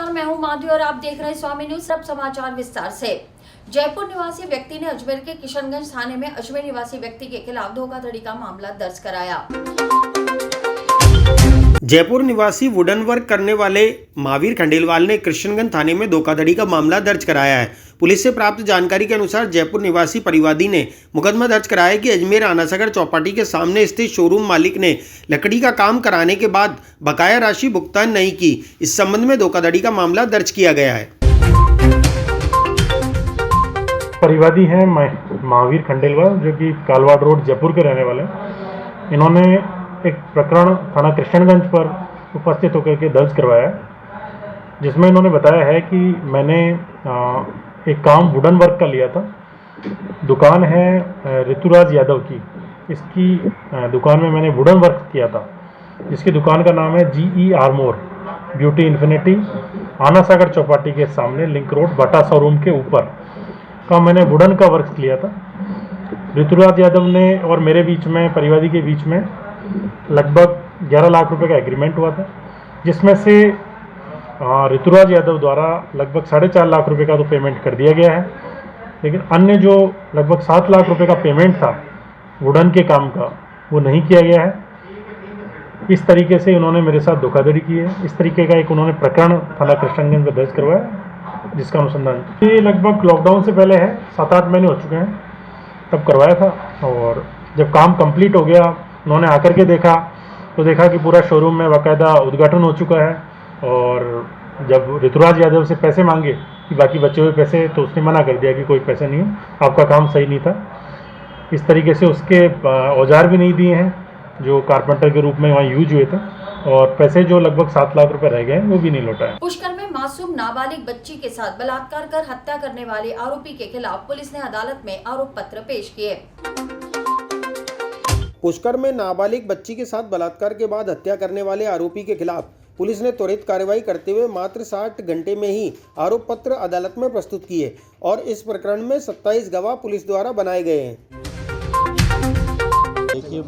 नमस्कार, मैं हूं माधवी और आप देख रहे हैं स्वामी न्यूज। सब समाचार विस्तार से। जयपुर निवासी व्यक्ति ने अजमेर के किशनगंज थाने में अजमेर निवासी व्यक्ति के खिलाफ धोखाधड़ी का मामला दर्ज कराया। जयपुर निवासी वुडन वर्क करने वाले महावीर खंडेलवाल ने किशनगंज थाने में धोखाधड़ी का मामला दर्ज कराया है। पुलिस से प्राप्त जानकारी के अनुसार जयपुर निवासी परिवादी ने मुकदमा दर्ज कराया है कि अजमेर आनासागर चौपाटी के सामने स्थित शोरूम मालिक ने लकड़ी का काम कराने के बाद बकाया राशि भुगतान नहीं की। इस संबंध में धोखाधड़ी का मामला दर्ज किया गया है। परिवादी हैं महावीर खंडेलवाल, जो कि कालवाड़ रोड जयपुर के रहने वाले हैं। इन्होंने एक प्रकरण थाना कृष्णगंज पर उपस्थित होकर के दर्ज करवाया, जिसमें इन्होंने बताया है कि मैंने एक काम वुडन वर्क का लिया था। दुकान है ऋतुराज यादव की। इसकी दुकान में मैंने वुडन वर्क किया था, जिसकी दुकान का नाम है GE armour beauty infinity, Anasagar Chowpatty के सामने लिंक रोड बाटा शोरूम के ऊपर का मैंने वुडन का वर्क लिया था। ऋतुराज यादव ने और मेरे बीच में, परिवादी के बीच में लगभग 11 लाख रुपए का एग्रीमेंट हुआ था, जिसमें से ऋतुराज यादव द्वारा लगभग 4.5 लाख रुपए का तो पेमेंट कर दिया गया है, लेकिन अन्य जो लगभग 7 लाख रुपए का पेमेंट था वुडन के काम का, वो नहीं किया गया है। इस तरीके से उन्होंने मेरे साथ धोखाधड़ी की है। इस तरीके का एक उन्होंने प्रकरण थाना कृष्णगंज में दर्ज करवाया, जिसका अनुसंधान ये लगभग लॉकडाउन से पहले है, 7-8 महीने हो चुके हैं, तब करवाया था। और जब काम कंप्लीट हो गया, उन्होंने आकर के देखा तो देखा कि पूरा शोरूम में बाकायदा उद्घाटन हो चुका है। और जब ऋतुराज यादव से पैसे मांगे कि बाकी बचे हुए पैसे, तो उसने मना कर दिया कि कोई पैसे नहीं है, आपका काम सही नहीं था। इस तरीके से उसके औजार भी नहीं दिए हैं जो कारपेंटर के रूप में वहाँ यूज हुए थे, और पैसे जो लगभग 7 लाख रुपए रह गए वो भी नहीं लौटा है। पुष्कर में मासूम नाबालिग बच्ची के साथ बलात्कार कर हत्या करने वाले आरोपी के खिलाफ पुलिस ने अदालत में आरोप पत्र पेश किए। पुष्कर में नाबालिग बच्ची के साथ बलात्कार के बाद हत्या करने वाले आरोपी के खिलाफ पुलिस ने त्वरित कार्रवाई करते हुए मात्र 60 घंटे में ही आरोप पत्र अदालत में प्रस्तुत किए और इस प्रकरण में 27 गवाह पुलिस द्वारा बनाए गए हैं। देखिए,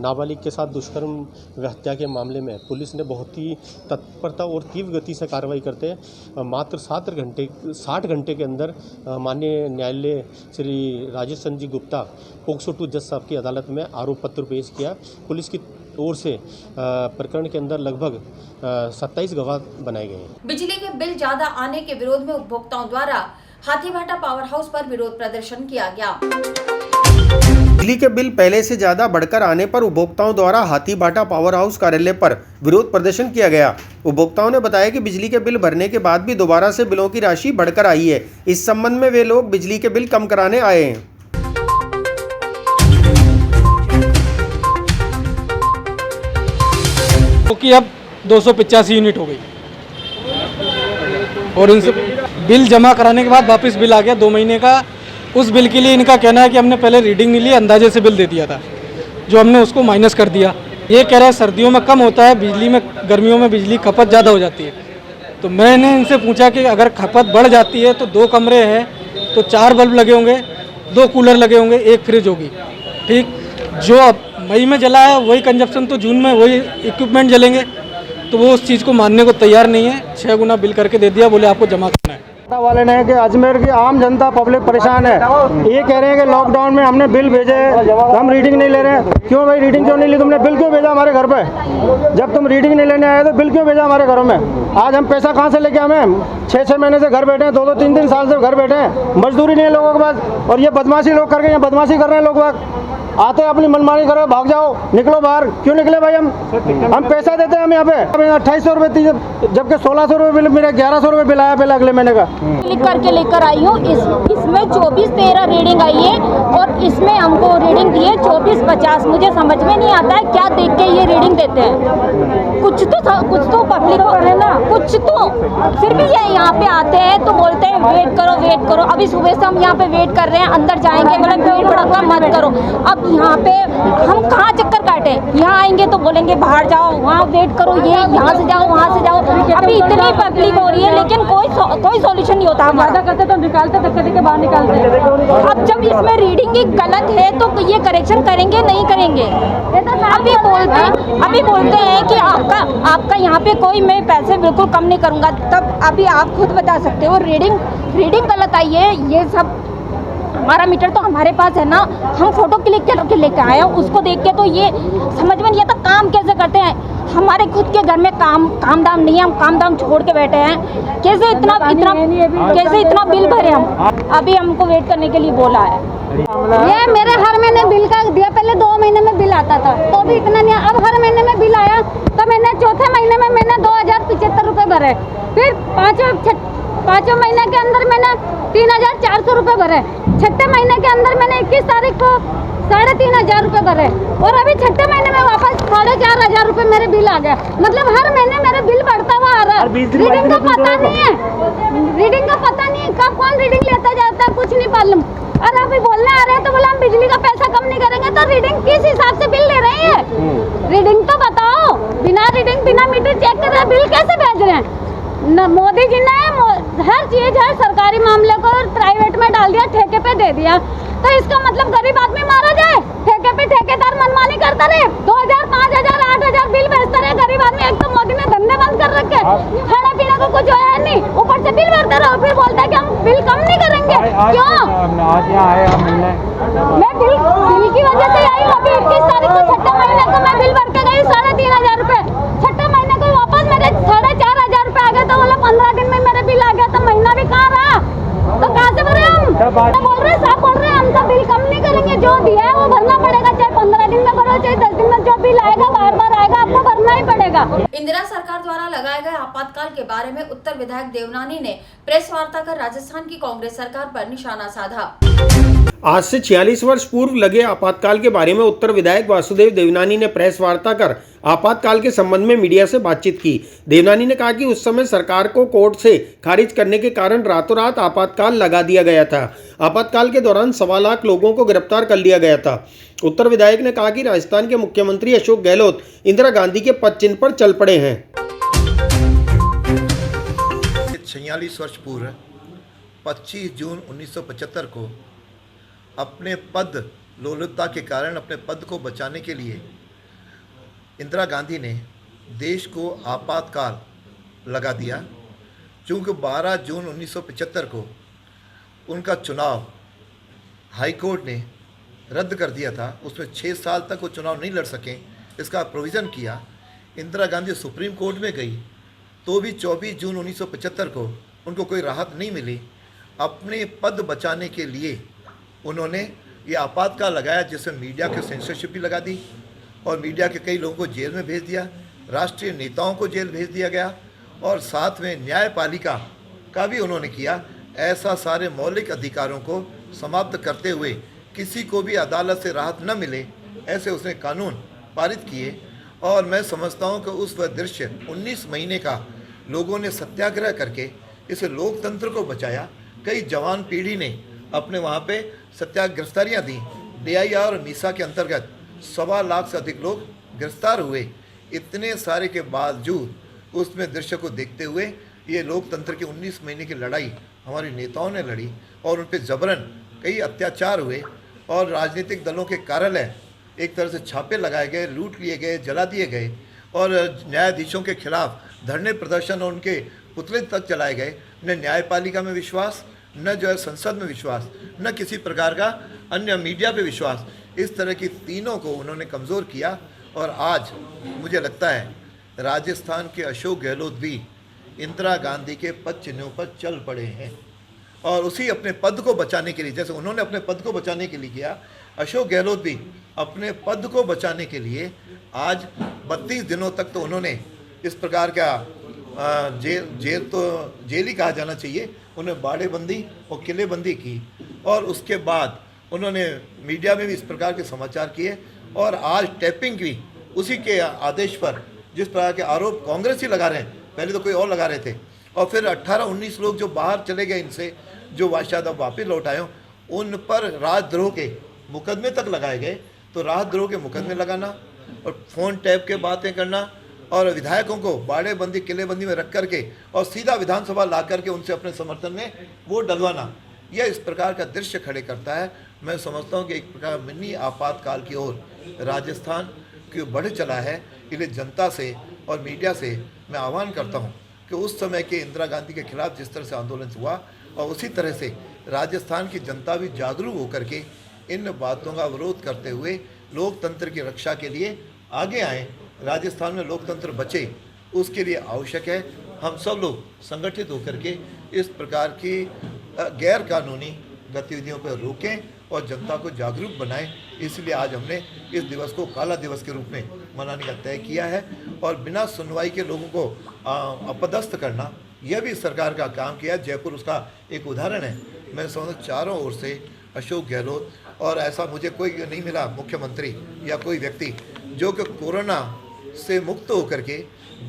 नाबालिग के साथ दुष्कर्म व हत्या के मामले में पुलिस ने बहुत ही तत्परता और तीव्र गति से कार्रवाई करते हैं मात्र 60 घंटे के अंदर माननीय न्यायालय श्री राजेश चंद्र जी गुप्ता पोक्सो 2 जज साहब की अदालत में आरोप पत्र पेश किया। पुलिस की ओर से प्रकरण के अंदर लगभग 27 गवाह बनाए गए हैं। बिजली के बिल ज्यादा आने के विरोध में उपभोक्ताओं द्वारा हाथीभाटा पावर हाउस पर विरोध प्रदर्शन किया गया। बिजली के बिल पहले से ज्यादा बढ़कर आने पर उपभोक्ताओं द्वारा हाथीभाटा पावर हाउस कार्यालय पर विरोध प्रदर्शन किया गया। उपभोक्ताओं ने बताया कि बिजली के बिल भरने के बाद भी दोबारा से बिलों की राशि बढ़कर आई है। इस संबंध में वे लोग बिजली के बिल कम कराने आए हैं। क्योंकि अब 285 यूनिट हो गई और इनसे बिल जमा कराने के बाद वापस बिल आ गया 2 महीने का। उस बिल के लिए इनका कहना है कि हमने पहले रीडिंग नहीं ली, अंदाजे से बिल दे दिया था, जो हमने उसको माइनस कर दिया। ये कह रहे हैं सर्दियों में कम होता है, बिजली में गर्मियों में बिजली खपत ज़्यादा हो जाती है। तो मैंने इनसे पूछा कि अगर खपत बढ़ जाती है तो 2 कमरे हैं तो 4 बल्ब लगे होंगे, 2 कूलर लगे होंगे, 1 फ्रिज होगी, ठीक। जो अब मई में जला है वही कंजप्शन तो जून में वही इक्विपमेंट जलेंगे। तो वो उस चीज़ को मानने को तैयार नहीं है। 6 गुना बिल करके दे दिया, बोले आपको जमा करना है। वाले ने कि अजमेर की आम जनता पब्लिक परेशान है। ये कह रहे हैं कि लॉकडाउन में हमने बिल भेजे, हम रीडिंग नहीं ले रहे हैं। क्यों भाई रीडिंग क्यों नहीं ली तुमने? बिल क्यों भेजा हमारे घर पे? जब तुम रीडिंग नहीं लेने आए तो बिल क्यों भेजा हमारे घरों में? आज हम पैसा कहाँ से लेके? हमें 6-6 महीने से घर बैठे हैं, 2-2, 3-3 साल से घर बैठे हैं, मजदूरी नहीं है लोगों के पास। और ये बदमाशी लोग करके यहाँ बदमाशी कर रहे हैं। लोग आते हैं अपनी मनमानी करो, भाग जाओ, निकलो बाहर। क्यों निकले भाई? हम पैसा देते हैं हम यहाँ पे 2800 रुपये, जबकि 1600 रुपये बिल, मेरा 1100 रुपये बिल आया बिल अगले महीने का। क्लिक करके लेकर आई हूँ। इसमें 24-13 रीडिंग आई है और इसमें हमको रीडिंग दी है 24-50। मुझे समझ में नहीं आता है क्या देख के ये रीडिंग देते हैं। कुछ तो पब्लिक है ना, कुछ तो। फिर भी ये यहाँ पे आते हैं तो बोलते हैं वेट करो वेट करो। अभी सुबह से हम यहाँ पे वेट कर रहे हैं, अंदर जाएंगे, बोले भीड़ भड़का मत करो। अब यहाँ पे हम कहाँ चक्कर काटे, यहाँ आएंगे तो बोलेंगे बाहर जाओ, वहाँ वेट करो, ये यहाँ से जाओ, वहाँ से जाओ। अभी इतनी पब्लिक हो रही है लेकिन कोई सॉल्यूशन नहीं होता। हमारा करते तो निकालते, धक्के के बाहर निकालते। अब जब इसमें रीडिंग ही गलत है तो ये करेक्शन करेंगे नहीं करेंगे? अभी बोलते हैं कि आपका यहाँ पे कोई, मैं पैसे बिल्कुल कम नहीं करूँगा। तब अभी आप खुद बता सकते हो रीडिंग गलत आई है। ये सब हमारा मीटर तो हमारे पास है ना, हम फोटो क्लिक करके लेके आए हैं, उसको देख के तो ये समझ में नहीं आता काम कैसे करते हैं। हमारे खुद के घर में काम दाम नहीं है, हम काम दाम छोड़ के बैठे हैं। कैसे इतना बिल भरे हम? अभी हमको वेट करने के लिए बोला है। ये मेरे हर महीने बिल का दिया, पहले 2 महीने में बिल आता था तो भी इतना नहीं, अब हर महीने में बिल आया तो मैंने चौथे महीने में मैंने 2075 रुपये भरे, फिर पाँचों महीने के अंदर मैंने 3400 रुपये भरे, छठे महीने के अंदर मैंने 21 तारीख को 3500 रुपये भरे और अभी छठे महीने में वापस 4500 रुपये मेरे बिल आ गया। मतलब हर महीने मेरे बिल बढ़ता हुआ आ रहा है। रीडिंग का पता नहीं है, कब कौन रीडिंग लेता जाता है कुछ नहीं मालूम। और अभी बोलने आ रहे हैं तो बोला हम बिजली का पैसा कम नहीं करेंगे, तो रीडिंग किस हिसाब से बिल ले रहे हैं? रीडिंग तो बताओ, बिना रीडिंग बिना मीटर चेक कर रहे बिल कैसे भेज रहे हैं? मोदी जी ने हर चीज, हर सरकारी मामले को प्राइवेट में डाल दिया, ठेके पे दे दिया। तो इसका मतलब गरीब आदमी मारा जाए? ठेके पे ठेकेदार मनमानी करता रहे, 2000, 5000, 8000 बिल भेजता रहे गरीब आदमी। एक तो मोदी ने धंधे बंद कर रखे, खाना पीना को कुछ है नहीं, ऊपर से बिल भरते रहो, फिर बोलता है कि हम बिल कम नहीं करेंगे। क्यों? मैं बिल की वजह से आई। अभी 21 तारीख को छठे महीने को मैं बिल भर के गई 3500 रुपए, छठे महीने को वापस मेरे 4500 रुपए आ गए। तो बोला 15 दिन में मेरे बिल आ गया, तो महीना भी कहाँ रहा? तो कहाँ से भरे हम? तो बोल रहे साहब, बोल रहे हम तो बिल कम नहीं करेंगे, जो दिया है वो भरना पड़ेगा, चाहे 15 दिन में भरो चाहे 10 दिन में, जो बिल आएगा बार आएगा, आपको भरना ही पड़ेगा। इंदिरा सरकार द्वारा लगाए गए आपातकाल के बारे में उत्तर विधायक देवनानी ने प्रेस वार्ता कर राजस्थान की कांग्रेस सरकार पर निशाना साधा। आज से 46 वर्ष पूर्व लगे आपातकाल के बारे में उत्तर विधायक वासुदेव देवनानी ने प्रेस वार्ता कर आपातकाल के संबंध में मीडिया से बातचीत की। देवनानी ने कहा कि उस समय सरकार को कोर्ट से खारिज करने के कारण रातों रात आपातकाल लगा दिया गया था। आपातकाल के दौरान 1.25 लाख लोगों को गिरफ्तार कर लिया गया था। उत्तर विधायक ने कहा कि राजस्थान के मुख्यमंत्री अशोक गहलोत इंदिरा गांधी के पद चिन्ह पर चल पड़े हैं। 46 वर्ष पूर्व 25 जून 1975 को अपने पद लोलुपता के कारण अपने पद को बचाने के लिए इंदिरा गांधी ने देश को आपातकाल लगा दिया। चूँकि 12 जून 1975 को उनका चुनाव हाई कोर्ट ने रद्द कर दिया था, उसमें 6 साल तक वो चुनाव नहीं लड़ सकें, इसका प्रोविज़न किया। इंदिरा गांधी सुप्रीम कोर्ट में गई तो भी 24 जून 1975 को उनको कोई राहत नहीं मिली। अपने पद बचाने के लिए उन्होंने ये आपातकाल लगाया, जिसमें मीडिया की सेंसरशिप भी लगा दी और मीडिया के कई लोगों को जेल में भेज दिया, राष्ट्रीय नेताओं को जेल भेज दिया गया और साथ में न्यायपालिका का भी उन्होंने किया। ऐसा सारे मौलिक अधिकारों को समाप्त करते हुए किसी को भी अदालत से राहत न मिले, ऐसे उसने कानून पारित किए। और मैं समझता हूँ कि उस वह दृश्य 19 महीने का लोगों ने सत्याग्रह करके इस लोकतंत्र को बचाया। कई जवान पीढ़ी ने अपने वहाँ पे गिरफ्तारियाँ दी। DIR और मीसा के अंतर्गत 1.25 लाख से अधिक लोग गिरफ्तार हुए। इतने सारे के बावजूद उसमें दृश्य को देखते हुए ये लोकतंत्र की 19 महीने की लड़ाई हमारे नेताओं ने लड़ी और उन पर जबरन कई अत्याचार हुए और राजनीतिक दलों के कार्यालय एक तरह से छापे लगाए गए, लूट लिए गए, जला दिए गए और न्यायाधीशों के खिलाफ धरने प्रदर्शन और उनके पुतले तक जलाए गए। न न्यायपालिका में विश्वास, न जो है संसद में विश्वास, न किसी प्रकार का अन्य मीडिया पे विश्वास। इस तरह की तीनों को उन्होंने कमज़ोर किया और आज मुझे लगता है राजस्थान के अशोक गहलोत भी इंदिरा गांधी के पद चिन्हों पर चल पड़े हैं और उसी अपने पद को बचाने के लिए, जैसे उन्होंने अपने पद को बचाने के लिए किया, अशोक गहलोत भी अपने पद को बचाने के लिए आज 32 दिनों तक तो उन्होंने इस प्रकार का जेल ही कहा जाना चाहिए, उन्हें बाड़ेबंदी और किलेबंदी की और उसके बाद उन्होंने मीडिया में भी इस प्रकार के समाचार किए और आज टैपिंग भी उसी के आदेश पर जिस प्रकार के आरोप कांग्रेस ही लगा रहे हैं, पहले तो कोई और लगा रहे थे और फिर 18-19 लोग जो बाहर चले गए इनसे, जो शायद अब वापस लौट आए, उन पर राजद्रोह के मुकदमे तक लगाए गए। तो राहतद्रोह के मुकदमे लगाना और फ़ोन टैप के बातें करना और विधायकों को बाड़ेबंदी किलेबंदी में रख करके और सीधा विधानसभा ला करके उनसे अपने समर्थन में वोट डलवाना, यह इस प्रकार का दृश्य खड़े करता है। मैं समझता हूँ कि एक प्रकार मिनी आपातकाल की ओर राजस्थान की बढ़ चला है। इसलिए जनता से और मीडिया से मैं आह्वान करता हूँ कि उस समय के इंदिरा गांधी के खिलाफ जिस तरह से आंदोलन हुआ और उसी तरह से राजस्थान की जनता भी जागरूक होकर के इन बातों का विरोध करते हुए लोकतंत्र की रक्षा के लिए आगे आएँ। राजस्थान में लोकतंत्र बचे उसके लिए आवश्यक है हम सब लोग संगठित होकर के इस प्रकार की गैर कानूनी गतिविधियों पर रोकें और जनता को जागरूक बनाएं। इसलिए आज हमने इस दिवस को काला दिवस के रूप में मनाने का तय किया है और बिना सुनवाई के लोगों को अपदस्थ करना यह भी सरकार का काम किया। जयपुर उसका एक उदाहरण है। मैं समझता चारों ओर से अशोक गहलोत और ऐसा मुझे कोई नहीं मिला मुख्यमंत्री या कोई व्यक्ति जो कि कोरोना से मुक्त होकर के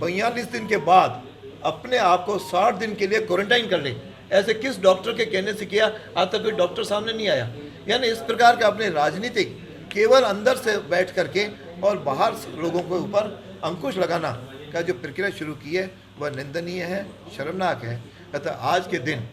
42 दिन के बाद अपने आप को 60 दिन के लिए क्वारंटाइन कर ले। ऐसे किस डॉक्टर के कहने से किया? आज तक कोई डॉक्टर सामने नहीं आया। यानी इस प्रकार का अपने राजनीतिक केवल अंदर से बैठ करके और बाहर लोगों के ऊपर अंकुश लगाना का जो प्रक्रिया शुरू की है वह निंदनीय है, शर्मनाक है। अतः आज के दिन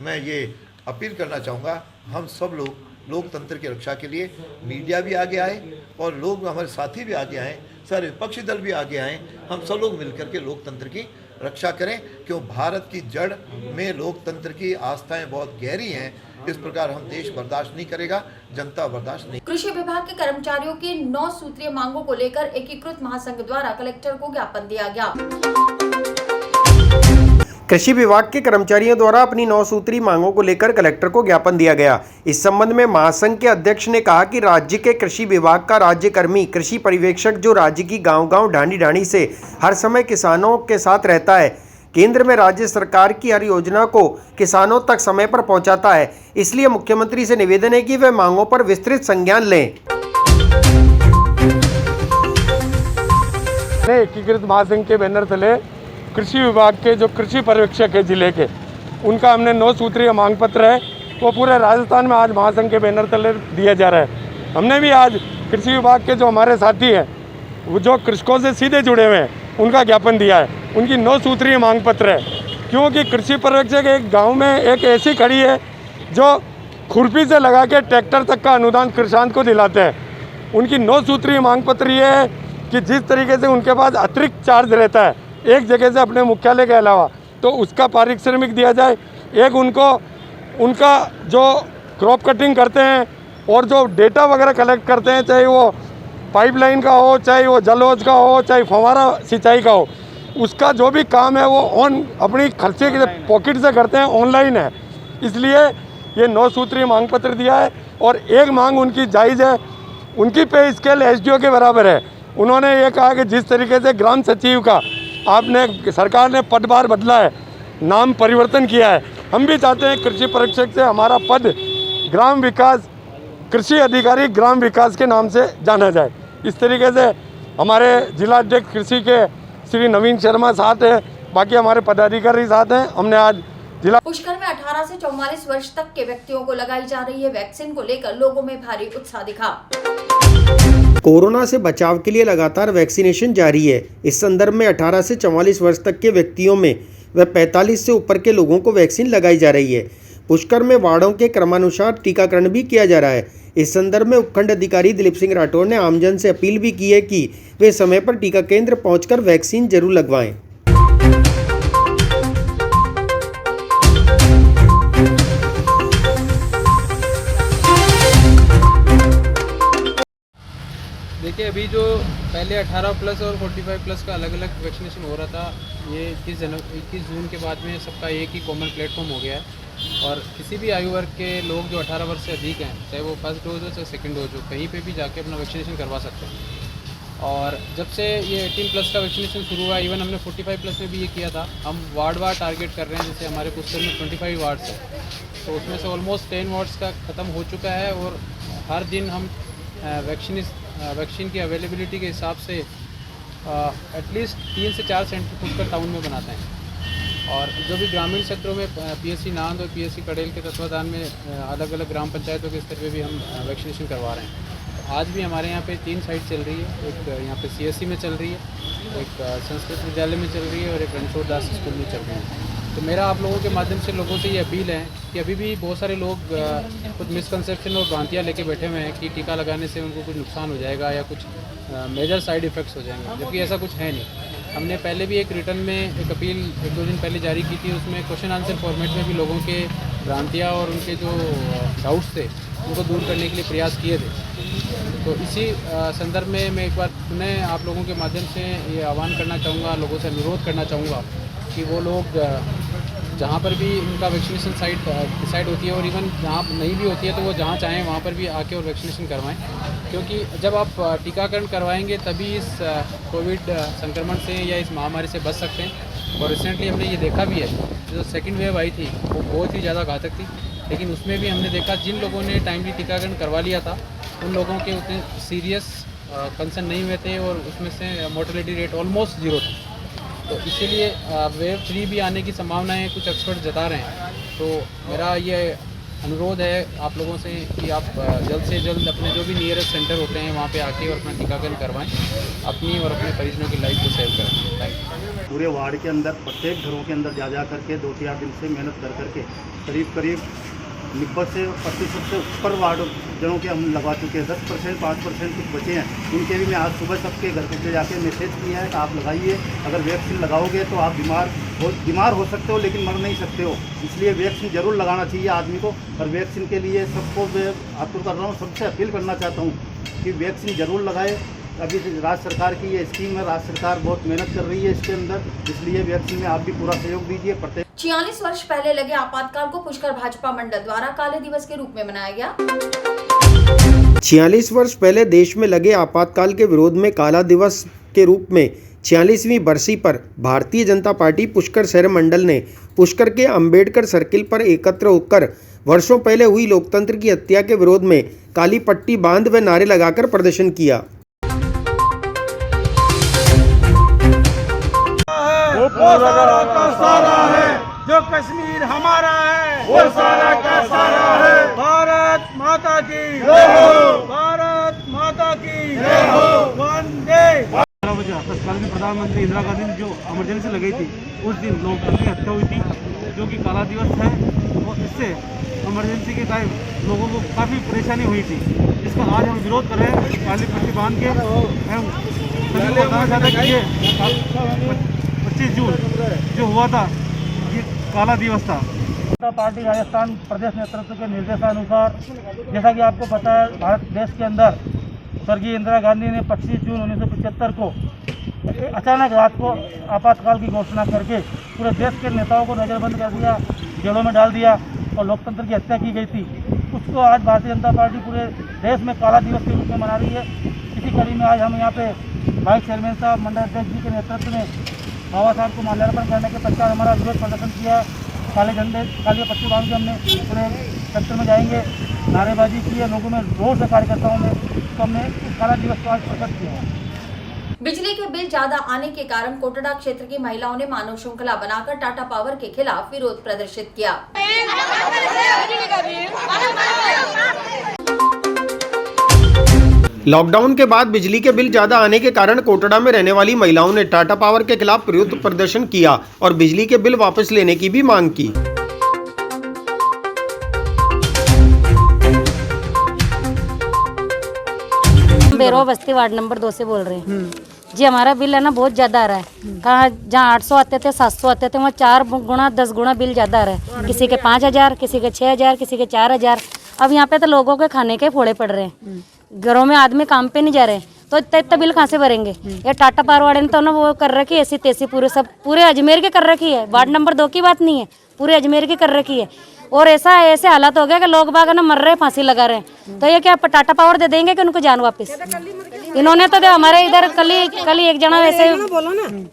मैं ये अपील करना चाहूँगा हम सब लोग लोकतंत्र की रक्षा के लिए मीडिया भी आगे आए और लोग हमारे साथी भी आगे आए, सारे विपक्षी दल भी आगे आए। हम सब लोग मिलकर के लोकतंत्र की रक्षा करें क्यों भारत की जड़ में लोकतंत्र की आस्थाएं बहुत गहरी हैं। इस प्रकार हम देश बर्दाश्त नहीं करेगा, जनता बर्दाश्त नहीं। कृषि विभाग के कर्मचारियों की 9 सूत्रीय मांगों को लेकर एकीकृत महासंघ द्वारा कलेक्टर को ज्ञापन दिया गया। कृषि विभाग के कर्मचारियों द्वारा अपनी 9 सूत्री मांगों को लेकर कलेक्टर को ज्ञापन दिया गया। इस संबंध में महासंघ के अध्यक्ष ने कहा कि राज्य के कृषि विभाग का राज्यकर्मी कृषि पर्यवेक्षक जो राज्य की गांव-गांव ढाणी-ढाणी से हर समय किसानों के साथ रहता है, केंद्र में राज्य सरकार की हर योजना को किसानों तक समय पर पहुंचाता है। इसलिए मुख्यमंत्री से निवेदन है कि वे मांगों पर विस्तृत संज्ञान लें। एकीकृत महासंघ के बैनर तले कृषि विभाग के जो कृषि पर्यवेक्षक है जिले के, उनका हमने 9 सूत्रीय मांग पत्र है वो पूरे राजस्थान में आज महासंघ के बैनर तले दिया जा रहा है। हमने भी आज कृषि विभाग के जो हमारे साथी हैं वो जो कृषकों से सीधे जुड़े हुए हैं उनका ज्ञापन दिया है। उनकी 9 सूत्रीय मांग पत्र है क्योंकि कृषि पर्यवेक्षक एक गाँव में एक ऐसी खड़ी है जो खुरपी से लगा के ट्रैक्टर तक का अनुदान किसान को दिलाते हैं। उनकी 9 सूत्रीय मांग पत्र ये है कि जिस तरीके से उनके पास अतिरिक्त चार्ज रहता है एक जगह से अपने मुख्यालय के अलावा, तो उसका पारिश्रमिक दिया जाए। एक उनका जो क्रॉप कटिंग करते हैं और जो डेटा वगैरह कलेक्ट करते हैं, चाहे वो पाइपलाइन का हो, चाहे वो जलौज का हो, चाहे फव्वारा सिंचाई का हो, उसका जो भी काम है वो अपनी खर्चे के पॉकेट से करते हैं, ऑनलाइन है। इसलिए ये 9 सूत्रीय मांग पत्र दिया है। और एक मांग उनकी जायज़ है, उनकी पे स्केल एसडीओ के बराबर है। उन्होंने ये कहा कि जिस तरीके से ग्राम सचिव का आपने सरकार ने पदभार बदला है, नाम परिवर्तन किया है, हम भी चाहते हैं कृषि पर्यवेक्षक से हमारा पद ग्राम विकास कृषि अधिकारी ग्राम विकास के नाम से जाना जाए। इस तरीके से हमारे जिला अध्यक्ष कृषि के श्री नवीन शर्मा साथ हैं, बाकी हमारे पदाधिकारी साथ हैं। हमने आज जिला पुष्कर में 18 से 44 वर्ष तक के व्यक्तियों को लगाई जा रही है वैक्सीन को लेकर लोगों में भारी उत्साह दिखा। कोरोना से बचाव के लिए लगातार वैक्सीनेशन जारी है। इस संदर्भ में 18 से 44 वर्ष तक के व्यक्तियों में व 45 से ऊपर के लोगों को वैक्सीन लगाई जा रही है। पुष्कर में वार्डों के क्रमानुसार टीकाकरण भी किया जा रहा है। इस संदर्भ में उपखंड अधिकारी दिलीप सिंह राठौर ने आमजन से अपील भी की है कि वे समय पर टीका केंद्र पहुंचकर वैक्सीन जरूर लगवाएं। देखिए, अभी जो पहले 18 प्लस और 45 प्लस का अलग अलग वैक्सीनेशन हो रहा था, ये 21 जून के बाद में सबका एक ही कॉमन प्लेटफॉर्म हो गया है और किसी भी आयु वर्ग के लोग जो 18 वर्ष से अधिक हैं, चाहे वो फर्स्ट डोज हो चाहे सेकंड डोज हो, कहीं पे भी जाके अपना वैक्सीनेशन करवा सकते हैं। और जब से ये 18 प्लस का वैक्सीनेशन शुरू हुआ, इवन हमने 45 प्लस में भी ये किया था। हम वार्ड वार टारगेट कर रहे हैं, जैसे हमारे पुष्कर में 25 वार्ड्स हैं, तो उसमें से ऑलमोस्ट 10 वार्ड्स का ख़त्म हो चुका है और हर दिन हम वैक्सीन की अवेलेबिलिटी के हिसाब से एटलीस्ट 3 से 4 सेंटर पुष्कर टाउन में बनाते हैं। और जो भी ग्रामीण क्षेत्रों में पीएससी नांद और पीएससी कड़ेल के तत्वाधान में अलग अलग ग्राम पंचायतों के स्तर पे भी हम वैक्सीनेशन करवा रहे हैं। आज भी हमारे यहाँ पे 3 साइट चल रही है। एक यहाँ पे CSC में चल रही है, एक संस्कृत विद्यालय में चल रही है और एक रणछोड़ दास स्कूल में चल रही है। तो मेरा आप लोगों के माध्यम से लोगों से ये अपील है कि अभी भी बहुत सारे लोग कुछ मिसकंसेप्शन और भ्रांतियाँ लेके बैठे हुए हैं कि टीका लगाने से उनको कुछ नुकसान हो जाएगा या कुछ मेजर साइड इफ़ेक्ट्स हो जाएंगे, जबकि ऐसा कुछ है नहीं। हमने पहले भी एक रिटर्न में एक अपील 1-2 दिन पहले जारी की थी, उसमें क्वेश्चन आंसर फॉर्मेट में भी लोगों के भ्रांतियाँ और उनके जो डाउट्स थे उनको दूर करने के लिए प्रयास किए थे। तो इसी संदर्भ में मैं एक बार पुनः आप लोगों के माध्यम से ये आह्वान करना चाहूँगा, लोगों से अनुरोध करना चाहूँगा कि वो लोग जहाँ पर भी उनका वैक्सीनेशन साइट डिसाइड होती है और इवन जहाँ नहीं भी होती है तो वो जहाँ चाहें वहाँ पर भी आके और वैक्सीनेशन करवाएं, क्योंकि जब आप टीकाकरण करवाएंगे तभी इस कोविड संक्रमण से या इस महामारी से बच सकते हैं। और रिसेंटली हमने ये देखा भी है, जो सेकंड वेव आई थी वो बहुत ही ज़्यादा घातक थी, लेकिन उसमें भी हमने देखा जिन लोगों ने टाइमली टीकाकरण करवा लिया था उन लोगों के उतने सीरियस कंसर्न नहीं हुए थे और उसमें से मोर्टेलिटी रेट ऑलमोस्ट 0 था। तो इसीलिए वेव 3 भी आने की संभावनाएं कुछ एक्सपर्ट जता रहे हैं। तो मेरा ये अनुरोध है आप लोगों से कि आप जल्द से जल्द अपने जो भी नियरेस्ट सेंटर होते हैं वहाँ पे आके और अपना टीकाकरण करवाएं, अपनी और अपने परिजनों की लाइफ को सेव करें। Thank you. पूरे वार्ड के अंदर प्रत्येक घरों के अंदर जा करके 2-4 दिन से मेहनत कर करके करीब 90 से प्रतिशत से ऊपर वार्ड जनों के हम लगवा चुके हैं। 10%, 5% कुछ बचे हैं, उनके भी मैं आज सुबह सबके घर पे जाके मैसेज किया है कि आप लगाइए। अगर वैक्सीन लगाओगे तो आप बीमार हो सकते हो लेकिन मर नहीं सकते हो, इसलिए वैक्सीन ज़रूर लगाना चाहिए आदमी को। और वैक्सीन के लिए सबको मैं आतुर कर रहा हूँ, सबसे अपील करना चाहता हूँ कि वैक्सीन ज़रूर लगाए। अभी राज्य सरकार की ये स्कीम है, राज्य सरकार बहुत मेहनत कर रही है इसके अंदर, इसलिए वैक्सीन में आप भी पूरा सहयोग दीजिए। 46 वर्ष पहले लगे आपातकाल को पुष्कर भाजपा मंडल द्वारा काले दिवस के रूप में मनाया गया। 46 वर्ष पहले देश में लगे आपातकाल के विरोध में काला दिवस के रूप में 46वीं बरसी पर भारतीय जनता पार्टी पुष्कर शहर मंडल ने पुष्कर के अंबेडकर सर्किल पर एकत्र होकर वर्षों पहले हुई लोकतंत्र की हत्या के विरोध में काली पट्टी बांध व नारे लगाकर प्रदर्शन किया। वो सारा का सारा है, जो कश्मीर हमारा है, वो सारा का सारा है। भारत माता की जय हो, भारत माता की जय हो, वंदे। 12 बजे तत्कालीन प्रधानमंत्री इंदिरा गांधी ने जो इमरजेंसी लगाई थी उस दिन लोकतंत्र की हत्या हुई थी, जो कि काला दिवस है। और इससे इमरजेंसी के टाइम लोगों को काफ़ी परेशानी हुई थी। इसका आज हम विरोध कर रहे हैं काली पट्टी बांध के। हम बताना चाहते हैं कि ये 25 जून जो हुआ था ये काला दिवस था। जनता पार्टी राजस्थान प्रदेश नेतृत्व के निर्देशानुसार, जैसा कि आपको पता है, भारत देश के अंदर स्वर्गीय इंदिरा गांधी ने 25 जून 1975 को अचानक रात को आपातकाल की घोषणा करके पूरे देश के नेताओं को नज़रबंद कर दिया, जेलों में डाल दिया और लोकतंत्र की हत्या की गई थी। उसको आज भारतीय जनता पार्टी पूरे देश में काला दिवस के रूप में मना रही है। इसी कड़ी में आज हम यहाँ पे वाइस चेयरमैन साहब, मंडल अध्यक्ष जी के नेतृत्व में बाबा साहब को माल्यार्पण करने के पश्चात हमारा विरोध प्रदर्शन किया। काले झंडे, काली पट्टी बांध के हमने पूरे सेक्टर में जाएंगे, नारेबाजी की है, लोगों में जोर से कार्यकर्ताओं में, तो हमने काला दिवस को आज प्रकट किया। बिजली के बिल ज्यादा आने के कारण कोटड़ा क्षेत्र की महिलाओं ने मानव श्रृंखला बनाकर टाटा पावर के खिलाफ विरोध प्रदर्शित किया। लॉकडाउन के बाद बिजली के बिल ज्यादा आने के कारण कोटड़ा में रहने वाली महिलाओं ने टाटा पावर के खिलाफ विरोध प्रदर्शन किया और बिजली के बिल वापस लेने की भी मांग की। बेरो बस्ती वार्ड नंबर 2 से बोल रहे हैं जी। हमारा बिल है ना बहुत ज़्यादा आ रहा है। कहाँ जहाँ 800 आते थे, 700 आते थे, वहाँ 4 गुना 10 गुना बिल ज़्यादा आ रहा है। किसी के 5000, किसी के 6000, किसी के 4000। अब यहाँ पे तो लोगों के खाने के फोड़े पड़ रहे हैं, घरों में आदमी काम पे नहीं जा रहे, तो इतना बिल कहाँ से भरेंगे। ये टाटा पावर वाले ने तो ना वो कर रखी है ऐसी तैसी, पूरे अजमेर की कर रखी है। वार्ड नंबर 2 की बात नहीं है, पूरे अजमेर की कर रखी है। और ऐसे हालात हो गया कि लोग बाग ना मर रहे, फांसी लगा रहे हैं। तो ये क्या टाटा पावर दे देंगे कि उनको जान वापस? इन्होंने तो हमारे इधर कल ही एक जना वैसे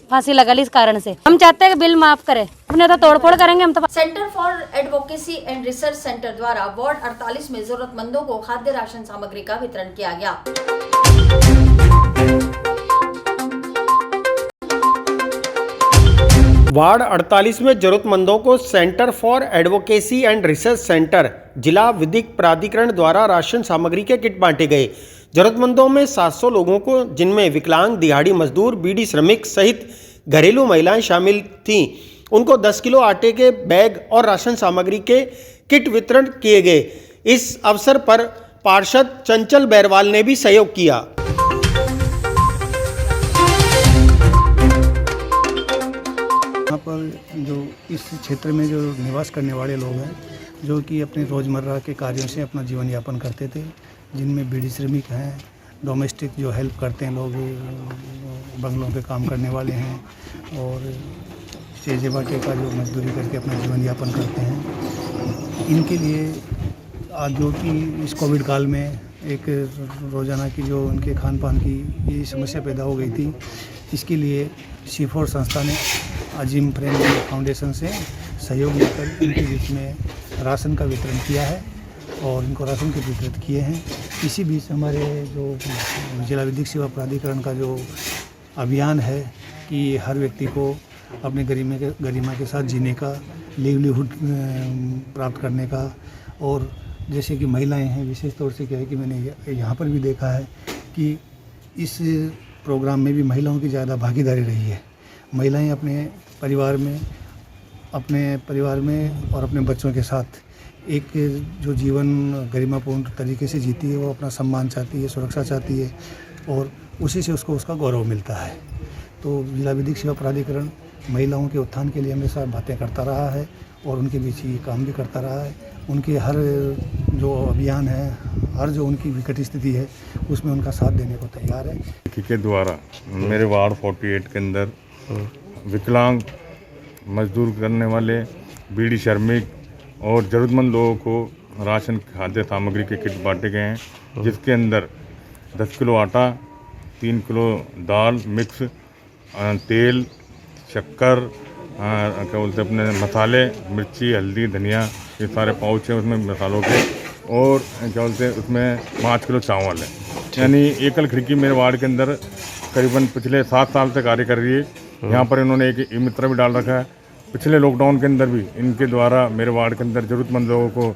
फांसी लगा ली इस कारण से। हम चाहते हैं कि बिल माफ करें, उन्हें तो तोड़फोड़ करेंगे हम तो। Centre for advocacy and research centre द्वारा वार्ड 48 में जरूरतमंदों को खाद्य राशन सामग्री का वितरण किया गया। वार्ड 48 में जरूरतमंदों को centre for advocacy and research centre जिला विधिक प्राधिकरण द्वारा राशन सामग्री के किट बांटे गए। जरूरतमंदों में 700 लोगों को, जिनमें विकलांग, दिहाड़ी मजदूर, बीड़ी श्रमिक सहित घरेलू महिलाएं शामिल थीं, उनको 10 किलो आटे के बैग और राशन सामग्री के किट वितरण किए गए। इस अवसर पर पार्षद चंचल बैरवाल ने भी सहयोग किया। यहाँ पर जो इस क्षेत्र में जो निवास करने वाले लोग हैं, जो कि अपने रोज़मर्रा के कार्यों से अपना जीवन यापन करते थे, जिनमें बीड़ी श्रमिक हैं, डोमेस्टिक जो हेल्प करते हैं लोग, बंगलों पे काम करने वाले हैं, और चेजे बाटे का जो मजदूरी करके अपना जीवन यापन करते हैं, इनके लिए आज जो कि इस कोविड काल में एक रोज़ाना की जो उनके खान पान की ये समस्या पैदा हो गई थी, इसके लिए C4 संस्था ने अजीम प्रेम फाउंडेशन से सहयोग लेकर इनके बीच में राशन का वितरण किया है और इनको राशन के वितरित किए हैं। इसी बीच हमारे जो जिला विधिक सेवा प्राधिकरण का जो अभियान है कि हर व्यक्ति को अपने गरिमा के साथ जीने का, लिवलीहुड प्राप्त करने का, और जैसे कि महिलाएं हैं, विशेष तौर से क्या है कि मैंने यहाँ पर भी देखा है कि इस प्रोग्राम में भी महिलाओं की ज़्यादा भागीदारी रही है। महिलाएं अपने परिवार में और अपने बच्चों के साथ एक जो जीवन गरिमापूर्ण तरीके से जीती है, वो अपना सम्मान चाहती है, सुरक्षा चाहती है, और उसी से उसको उसका गौरव मिलता है। तो जिला विधिक सेवा प्राधिकरण महिलाओं के उत्थान के लिए हमेशा बातें करता रहा है और उनके बीच ये काम भी करता रहा है। उनके हर जो अभियान है, हर जो उनकी विकट स्थिति है, उसमें उनका साथ देने को तैयार है। के द्वारा मेरे वार्ड 48 के अंदर विकलांग, मजदूर करने वाले, बीड़ी श्रमिक और ज़रूरतमंद लोगों को राशन खाद्य सामग्री के किट बांटे गए हैं, जिसके अंदर 10 किलो आटा, 3 किलो दाल मिक्स, तेल, शक्कर, क्या बोलते हैं अपने मसाले, मिर्ची, हल्दी, धनिया, ये सारे पाउच हैं उसमें मसालों के, और क्या बोलते हैं उसमें 5 किलो चावल है। यानी एकल खिड़की मेरे वार्ड के अंदर करीबन पिछले 7 साल से कार्य कर रही है। यहाँ पर इन्होंने एक ई-मित्र भी डाल रखा है। पिछले लॉकडाउन के अंदर भी इनके द्वारा मेरे वार्ड के अंदर ज़रूरतमंद लोगों को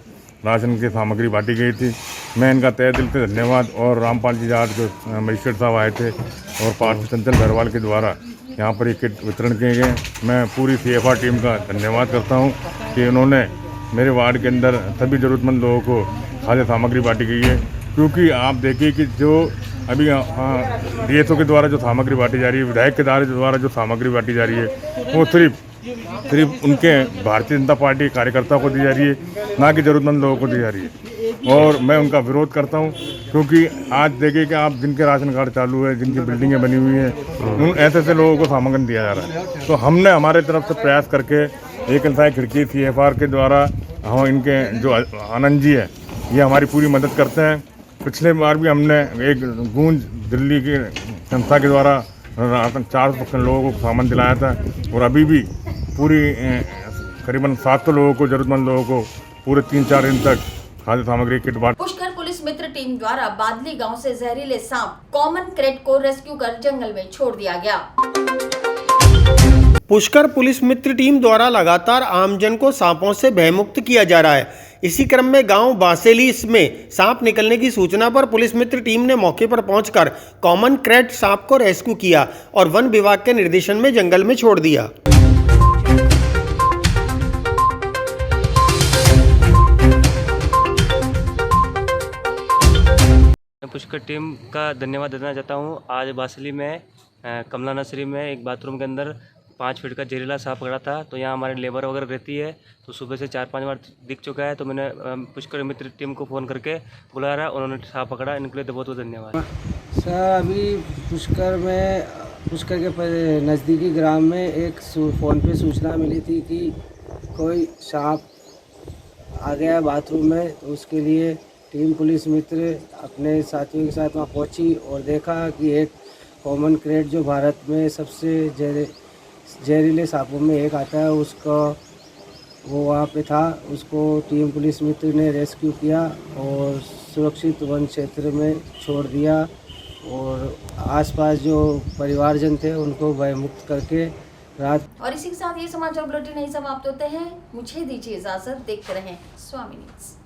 राशन की सामग्री बांटी गई थी। मैं इनका तहे दिल से धन्यवाद, और रामपाल जी आज जो मजिस्ट्रेट साहब आए थे और पार्षद चंचल बैरवाल के द्वारा यहाँ पर ये किट वितरण किए गए। मैं पूरी CFR टीम का धन्यवाद करता हूँ कि उन्होंने मेरे वार्ड के अंदर सभी ज़रूरतमंद लोगों को खाद्य सामग्री बांटी गई है। क्योंकि आप देखिए कि जो अभी DSO के द्वारा जो सामग्री बांटी जा रही है, विधायक के द्वारा जो सामग्री बांटी जा रही है, वो सिर्फ उनके भारतीय जनता पार्टी कार्यकर्ताओं को दी जा रही है, ना कि ज़रूरतमंद लोगों को दी जा रही है। और मैं उनका विरोध करता हूं, क्योंकि आज देखिए कि आप जिनके राशन कार्ड चालू है, जिनकी बिल्डिंगें बनी हुई हैं, उन ऐसे लोगों को सामग्री दिया जा रहा है। तो हमने हमारे तरफ से प्रयास करके एक इंसाई खिड़की CFR के द्वारा हम इनके जो आनंद जी है, ये हमारी पूरी मदद करते हैं। पिछले बार भी हमने एक गूंज दिल्ली की संस्था के द्वारा 400 लोगों को सामान दिलाया था, और अभी भी पूरी करीबन 700 लोगों को, ज़रूरतमंद लोगों को पूरे 3-4 दिन तक खाद्य सामग्री किट बांट। पुष्कर पुलिस मित्र टीम द्वारा बादली गांव से जहरीले सांप कॉमन क्रेट को रेस्क्यू कर जंगल में छोड़ दिया गया। पुष्कर पुलिस मित्र टीम द्वारा लगातार आमजन को सांपों से भयमुक्त किया जा रहा है। इसी क्रम में गांव बासेली में सांप निकलने की सूचना पर पुलिस मित्र टीम ने मौके पर पहुंचकर कॉमन क्रेट सांप को रेस्क्यू किया और वन विभाग के निर्देशन में जंगल में छोड़ दिया। पुष्कर टीम का धन्यवाद देना चाहता हूँ। आज बासली में कमला नर्सरी में एक बाथरूम के अंदर 5 फीट का जहरीला सांप पकड़ा था। तो यहाँ हमारे लेबर वगैरह रहती है, तो सुबह से 4-5 बार दिख चुका है। तो मैंने पुष्कर मित्र टीम को फ़ोन करके बुलाया रहा, उन्होंने सांप पकड़ा। इनके लिए बहुत बहुत धन्यवाद सर। अभी पुष्कर के नज़दीकी ग्राम में एक फ़ोन पे सूचना मिली थी कि कोई सांप आ गया बाथरूम में, तो उसके लिए टीम पुलिस मित्र अपने साथियों के साथ वहाँ पहुँची और देखा कि एक कॉमन क्रेट जो भारत में सबसे जहरीले सांपों में एक आता है, उसका वो वहाँ पे था। उसको टीम पुलिस मित्र ने रेस्क्यू किया और सुरक्षित वन क्षेत्र में छोड़ दिया, और आसपास जो परिवारजन थे उनको भयमुक्त करके रात। और इसी के साथ ये समाचार बुलेटिन नहीं समाप्त होते हैं। मुझे दीजिए इजाजत, देखते रहें स्वामी न्यूज़।